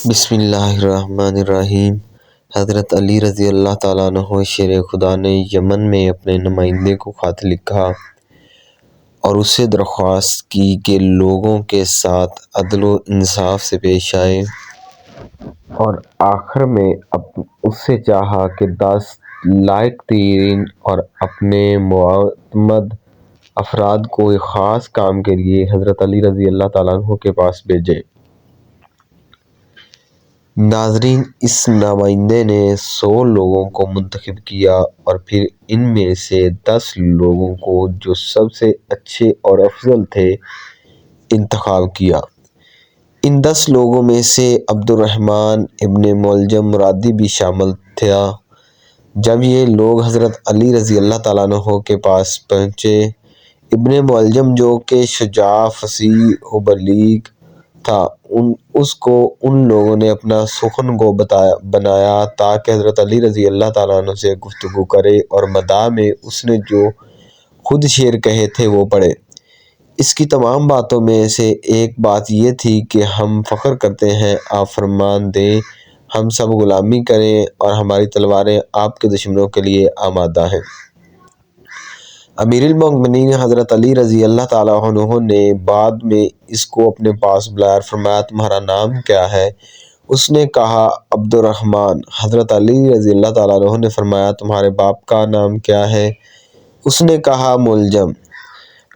بسم اللہ الرحمن الرحیم۔ حضرت علی رضی اللہ تعالیٰ عنہ شیر خدا نے یمن میں اپنے نمائندے کو خط لکھا اور اسے درخواست کی کہ لوگوں کے ساتھ عدل و انصاف سے پیش آئے، اور آخر میں اس سے چاہا کہ 10 لائق ترین اور اپنے معتمد افراد کو ایک خاص کام کے لیے حضرت علی رضی اللہ تعالیٰ عنہ کے پاس بھیجے۔ ناظرین، اس نمائندے نے 100 لوگوں کو منتخب کیا اور پھر ان میں سے 10 لوگوں کو جو سب سے اچھے اور افضل تھے انتخاب کیا۔ ان 10 لوگوں میں سے عبد الرحمن ابن ملجم مرادی بھی شامل تھا۔ جب یہ لوگ حضرت علی رضی اللہ تعالیٰ عنہ کے پاس پہنچے، ابن ملجم جو کہ شجاع، فصیح و بلیغ تھا، اس کو ان لوگوں نے اپنا سخن گو بنایا تاکہ حضرت علی رضی اللہ تعالیٰ عنہ سے گفتگو کرے اور مداح میں اس نے جو خود شعر کہے تھے وہ پڑھے۔ اس کی تمام باتوں میں سے ایک بات یہ تھی کہ ہم فخر کرتے ہیں، آپ فرمان دیں ہم سب غلامی کریں اور ہماری تلواریں آپ کے دشمنوں کے لیے آمادہ ہیں۔ امیر المومنین حضرت علی رضی اللہ تعالیٰ عنہ نے بعد میں اس کو اپنے پاس بلایا اور فرمایا، تمہارا نام کیا ہے؟ اس نے کہا، عبد الرحمن۔ حضرت علی رضی اللہ تعالیٰ عنہ نے فرمایا، تمہارے باپ کا نام کیا ہے؟ اس نے کہا، ملجم۔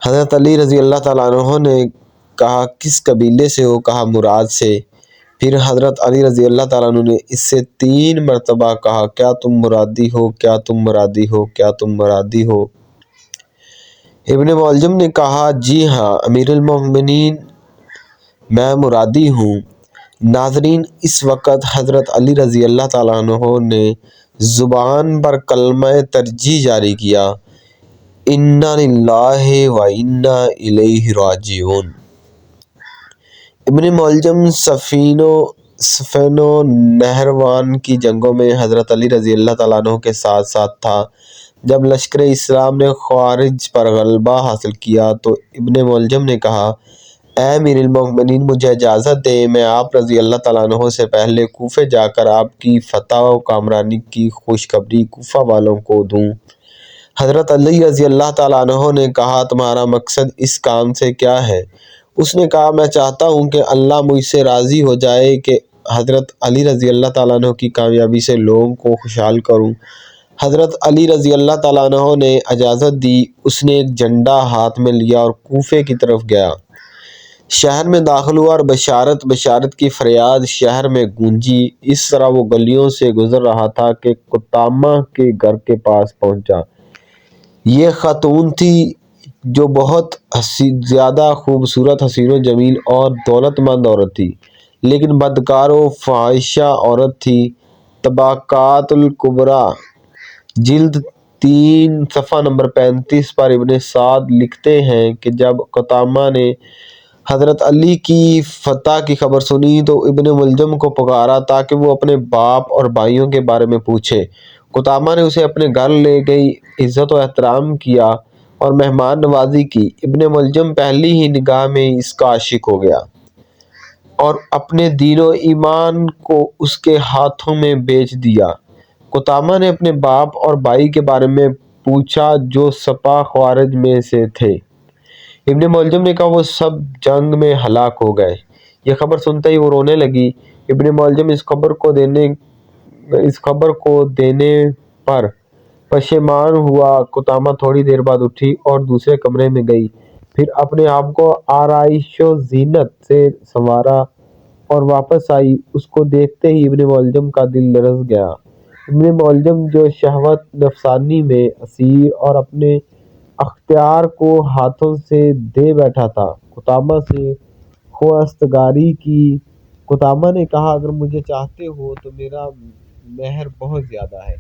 حضرت علی رضی اللہ تعالیٰ عنہ نے کہا، کس قبیلے سے ہو؟ کہا، مراد سے۔ پھر حضرت علی رضی اللہ تعالیٰ عنہ نے اس سے 3 مرتبہ کہا، کیا تم مرادی ہو؟ کیا تم مرادی ہو؟ کیا تم مرادی ہو؟ ابن ملجم نے کہا، جی ہاں امیر المومنین، میں مرادی ہوں۔ ناظرین، اس وقت حضرت علی رضی اللہ تعالیٰ عنہ نے زبان پر کلمہ ترجیح جاری کیا، انا للہ و انا الیہ راجعون۔ ابن ملجم صفین و نہروان کی جنگوں میں حضرت علی رضی اللہ تعالیٰ عنہ کے ساتھ ساتھ تھا۔ جب لشکر اسلام نے خوارج پر غلبہ حاصل کیا تو ابن ملجم نے کہا، اے امیر المومنین، مجھے اجازت دیں میں آپ رضی اللہ تعالیٰ عنہ سے پہلے کوفے جا کر آپ کی فتح و کامرانی کی خوشخبری کوفہ والوں کو دوں۔ حضرت علی رضی اللہ تعالیٰ عنہ نے کہا، تمہارا مقصد اس کام سے کیا ہے؟ اس نے کہا، میں چاہتا ہوں کہ اللہ مجھ سے راضی ہو جائے کہ حضرت علی رضی اللہ تعالیٰ عنہ کی کامیابی سے لوگوں کو خوشحال کروں۔ حضرت علی رضی اللہ تعالیٰ عنہ نے اجازت دی۔ اس نے ایک جھنڈا ہاتھ میں لیا اور کوفے کی طرف گیا۔ شہر میں داخل ہوا اور بشارت بشارت کی فریاد شہر میں گونجی۔ اس طرح وہ گلیوں سے گزر رہا تھا کہ قطامہ کے گھر کے پاس پہنچا۔ یہ خاتون تھی جو بہت زیادہ خوبصورت، حسین و جمیل اور دولت مند عورت تھی، لیکن بدکار و فاحشہ عورت تھی۔ طبقات الکبریٰ جلد 3 صفحہ نمبر 35 پر ابن سعد لکھتے ہیں کہ جب قطامہ نے حضرت علی کی فتح کی خبر سنی تو ابن ملجم کو پکارا تاکہ وہ اپنے باپ اور بھائیوں کے بارے میں پوچھے۔ قطامہ نے اسے اپنے گھر لے گئی، عزت و احترام کیا اور مہمان نوازی کی۔ ابن ملجم پہلی ہی نگاہ میں اس کا عاشق ہو گیا اور اپنے دین و ایمان کو اس کے ہاتھوں میں بیچ دیا۔ قطامہ نے اپنے باپ اور بھائی کے بارے میں پوچھا جو سپاہ خوارج میں سے تھے۔ ابن ملجم نے کہا، وہ سب جنگ میں ہلاک ہو گئے۔ یہ خبر سنتے ہی وہ رونے لگی۔ ابن ملجم اس خبر کو دینے پر پشیمان ہوا۔ قطامہ تھوڑی دیر بعد اٹھی اور دوسرے کمرے میں گئی، پھر اپنے آپ کو آرائش و زینت سے سنوارا اور واپس آئی۔ اس کو دیکھتے ہی ابن ملجم کا دل لرز گیا۔ ابن ملجم جو شہوت نفسانی میں اسیر اور اپنے اختیار کو ہاتھوں سے دے بیٹھا تھا، قطامہ سے خواستگاری کی۔ قطامہ نے کہا، اگر مجھے چاہتے ہو تو میرا مہر بہت زیادہ ہے۔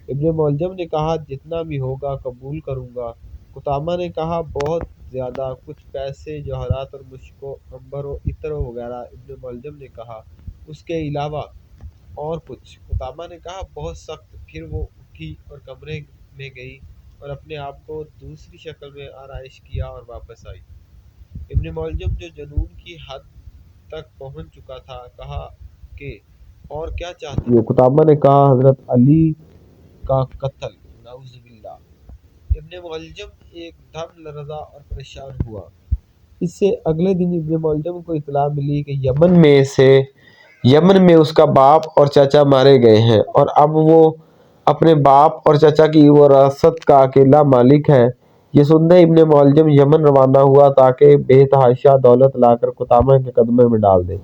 ابن ملجم نے کہا، جتنا بھی ہوگا قبول کروں گا۔ قطامہ نے کہا، بہت زیادہ؟ کچھ پیسے، جواہرات اور مشک و عنبر و عطر وغیرہ؟ ابن ملجم نے کہا، اس کے علاوہ اور کچھ؟ قطامہ نے کہا، بہت سخت۔ پھر وہ اٹھی اور کمرے میں گئی اور اپنے آپ کو دوسری شکل میں آرائش کیا اور واپس آئی۔ ابن ملجم جو جنون کی حد تک پہنچ چکا تھا، کہا کے اور کیا چاہتی ہو؟ قطامہ نے کہا حضرت علی کا قتل، نعوذ باللہ۔ ابن ملجم ایک دم لرزا اور پریشان ہوا۔ اس سے اگلے دن ابن ملجم کو اطلاع ملی کہ یمن میں اس کا باپ اور چچا مارے گئے ہیں اور اب وہ اپنے باپ اور چچا کی وراثت کا اکیلا مالک ہے۔ یہ سنتے ابن ملجم یمن روانہ ہوا تاکہ بے تحاشا دولت لا کر قطامہ کے قدموں میں ڈال دے۔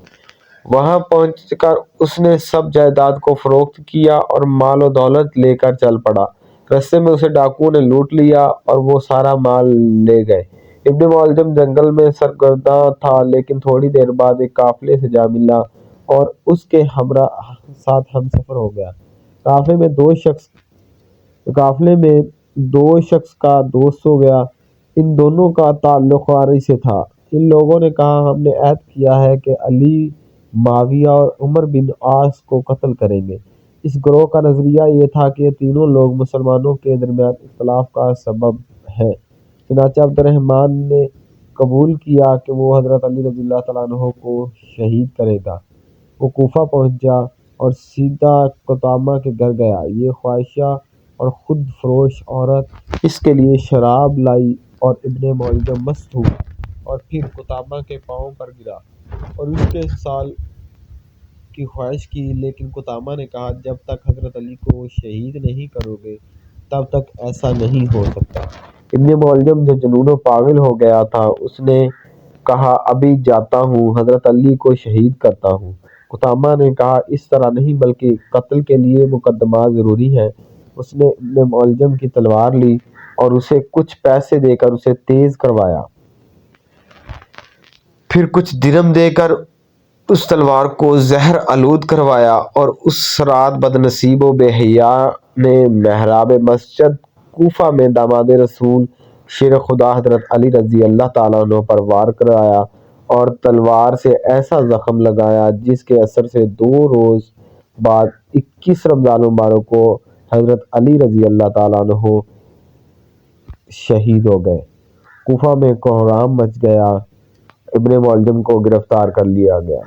وہاں پہنچ کر اس نے سب جائیداد کو فروخت کیا اور مال و دولت لے کر چل پڑا۔ رستے میں اسے ڈاکوؤں نے لوٹ لیا اور وہ سارا مال لے گئے۔ ابن ملجم جنگل میں سرگرداں تھا، لیکن تھوڑی دیر بعد ایک قافلے سے جا ملا اور اس کے ساتھ ہم سفر ہو گیا۔ قافلے میں دو شخص کا دوست ہو گیا۔ ان دونوں کا تعلق واری سے تھا۔ ان لوگوں نے کہا، ہم نے عہد کیا ہے کہ علی، معاویہ اور عمرو بن عاص کو قتل کریں گے۔ اس گروہ کا نظریہ یہ تھا کہ یہ تینوں لوگ مسلمانوں کے درمیان اختلاف کا سبب ہیں۔ چنانچہ عبد الرحمن نے قبول کیا کہ وہ حضرت علی رضی اللہ تعالیٰ عنہ کو شہید کرے گا۔ وہ کوفہ پہنچا اور سیدھا قطامہ کے گھر گیا۔ یہ خواہشہ اور خود فروش عورت اس کے لیے شراب لائی اور ابن ملجم مست ہوا اور پھر قطامہ کے پاؤں پر گرا اور اس کے سال کی خواہش کی، لیکن قطامہ نے کہا، جب تک حضرت علی کو شہید نہیں کرو گے تب تک ایسا نہیں ہو سکتا۔ ابن ملجم جو جنون و پاگل ہو گیا تھا، اس نے کہا، ابھی جاتا ہوں، حضرت علی کو شہید کرتا ہوں۔ قطامہ نے کہا، اس طرح نہیں، بلکہ قتل کے لیے مقدمات ضروری ہیں۔ اس نے ابن ملجم کی تلوار لی اور اسے کچھ پیسے دے کر اسے تیز کروایا۔ پھر کچھ درم دے کر اس تلوار کو زہر آلود کروایا اور اس رات بدنصیب و بے حیا نے محراب مسجد کوفہ میں داماد رسول شیر خدا حضرت علی رضی اللہ تعالیٰ عنہ پر وار کرایا اور تلوار سے ایسا زخم لگایا جس کے اثر سے 2 روز بعد 21 رمضان المبارک کو حضرت علی رضی اللہ تعالیٰ عنہ شہید ہو گئے۔ کوفہ میں کوہرام مچ گیا۔ ابن ملجم کو گرفتار کر لیا گیا۔